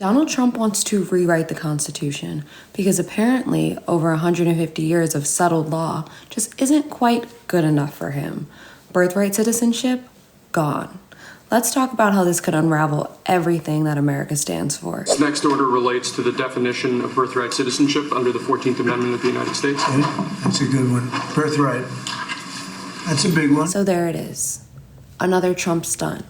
Donald Trump wants to rewrite the Constitution because apparently over 150 years of settled law just isn't quite good enough for him. Birthright citizenship? Gone. Let's talk about how this could unravel everything that America stands for. This next order relates to the definition of birthright citizenship under the 14th Amendment of the United States. Okay, that's a good one. Birthright. That's a big one. So there it is. Another Trump stunt.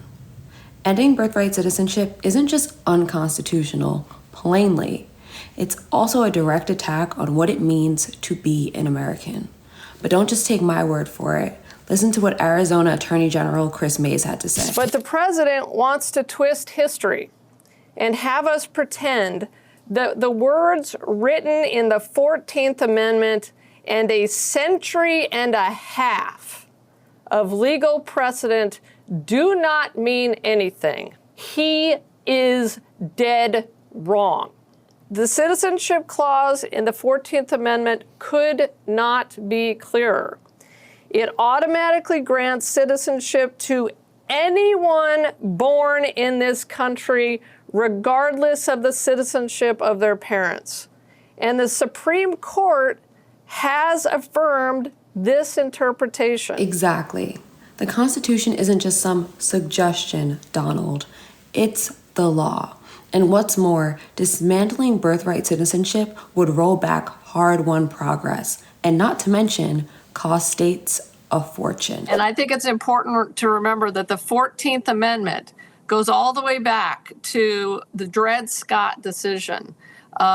Ending birthright citizenship isn't just unconstitutional, plainly. It's also a direct attack on what it means to be an American. But don't just take my word for it. Listen to what Arizona Attorney General Kris Mayes had to say. But the president wants to twist history and have us pretend that the words written in the 14th Amendment and a century and a half of legal precedent do not mean anything. He is dead wrong. The citizenship clause in the 14th Amendment could not be clearer. It automatically grants citizenship to anyone born in this country, regardless of the citizenship of their parents. And the Supreme Court has affirmed this interpretation. Exactly. The Constitution isn't just some suggestion, Donald. It's the law. And what's more, dismantling birthright citizenship would roll back hard-won progress, and not to mention cost states a fortune. And I think it's important to remember that the 14th Amendment goes all the way back to the Dred Scott decision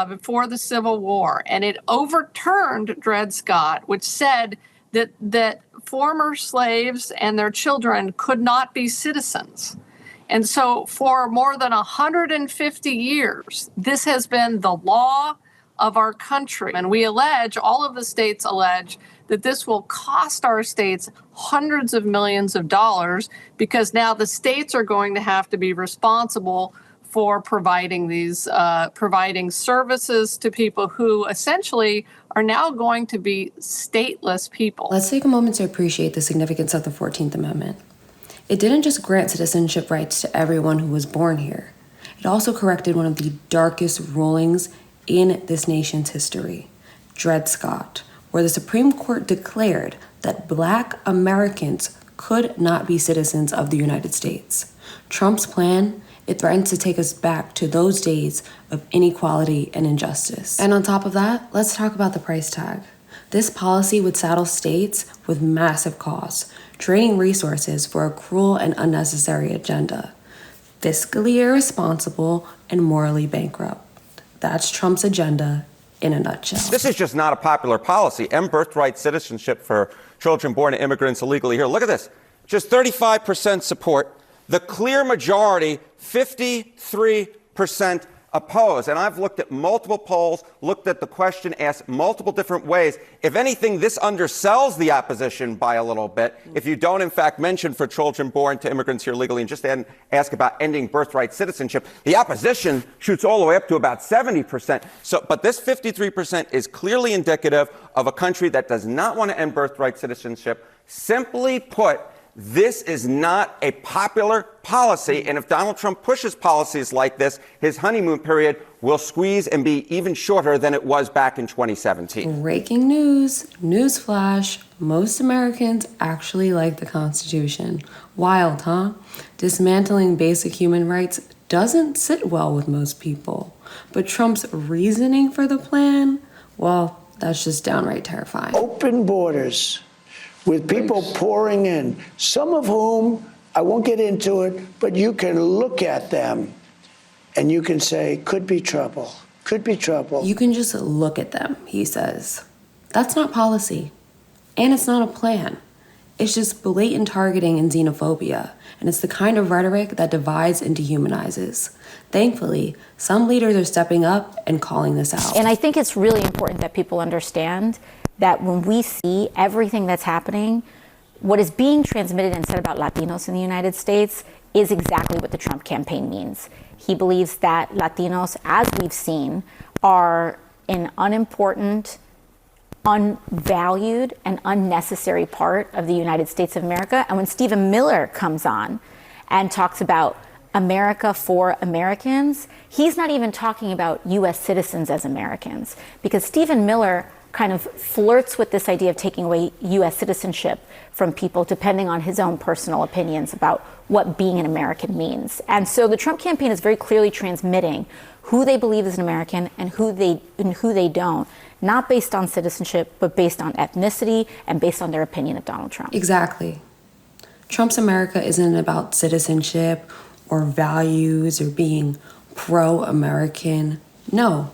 before the Civil War. And it overturned Dred Scott, which said that former slaves and their children could not be citizens. And so for more than 150 years, this has been the law of our country. And we allege, all of the states allege, that this will cost our states hundreds of millions of dollars because now the states are going to have to be responsible for providing these providing services to people who essentially are now going to be stateless people. Let's take a moment to appreciate the significance of the 14th Amendment. It didn't just grant citizenship rights to everyone who was born here. It also corrected one of the darkest rulings in this nation's history, Dred Scott, where the Supreme Court declared that Black Americans could not be citizens of the United States. Trump's plan, it threatens to take us back to those days of inequality and injustice. And on top of that, let's talk about the price tag. This policy would saddle states with massive costs, draining resources for a cruel and unnecessary agenda. Fiscally irresponsible and morally bankrupt. That's Trump's agenda in a nutshell. This is just not a popular policy. End birthright citizenship for children born to immigrants illegally here. Look at this. Just 35% support. The clear majority, 53% oppose. And I've looked at multiple polls, looked at the question asked multiple different ways. If anything, this undersells the opposition by a little bit. If you don't, in fact, mention for children born to immigrants here legally and just ask about ending birthright citizenship, the opposition shoots all the way up to about 70%. But this 53% is clearly indicative of a country that does not want to end birthright citizenship. Simply put, this is not a popular policy, and if Donald Trump pushes policies like this, his honeymoon period will squeeze and be even shorter than it was back in 2017. Breaking news, newsflash, most Americans actually like the Constitution. Wild, huh? Dismantling basic human rights doesn't sit well with most people. But Trump's reasoning for the plan, well, that's just downright terrifying. Open borders with people pouring in, some of whom, I won't get into it, but you can look at them and you can say, could be trouble, could be trouble. You can just look at them, he says. That's not policy. And it's not a plan. It's just blatant targeting and xenophobia. And it's the kind of rhetoric that divides and dehumanizes. Thankfully, some leaders are stepping up and calling this out. And I think it's really important that people understand that when we see everything that's happening, what is being transmitted and said about Latinos in the United States is exactly what the Trump campaign means. He believes that Latinos, as we've seen, are an unimportant, unvalued, and unnecessary part of the United States of America. And when Stephen Miller comes on and talks about America for Americans, he's not even talking about U.S. citizens as Americans, because Stephen Miller kind of flirts with this idea of taking away U.S. citizenship from people depending on his own personal opinions about what being an American means. And so the Trump campaign is very clearly transmitting who they believe is an American and who they don't, not based on citizenship, but based on ethnicity and based on their opinion of Donald Trump. Exactly. Trump's America isn't about citizenship or values or being pro-American. No,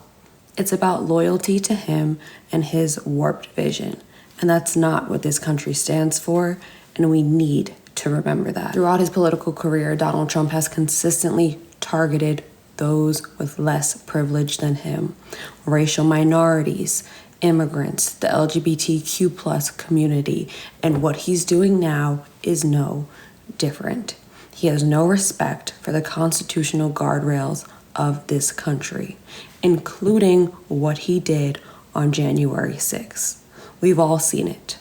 it's about loyalty to him and his warped vision. And that's not what this country stands for, and we need to remember that. Throughout his political career, Donald Trump has consistently targeted those with less privilege than him, racial minorities, immigrants, the LGBTQ plus community, and what he's doing now is no different. He has no respect for the constitutional guardrails of this country, including what he did on January 6th. We've all seen it.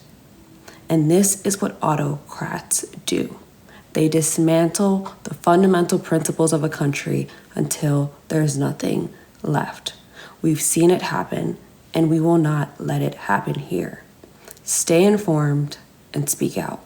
And this is what autocrats do. They dismantle the fundamental principles of a country until there's nothing left. We've seen it happen, and we will not let it happen here. Stay informed and speak out.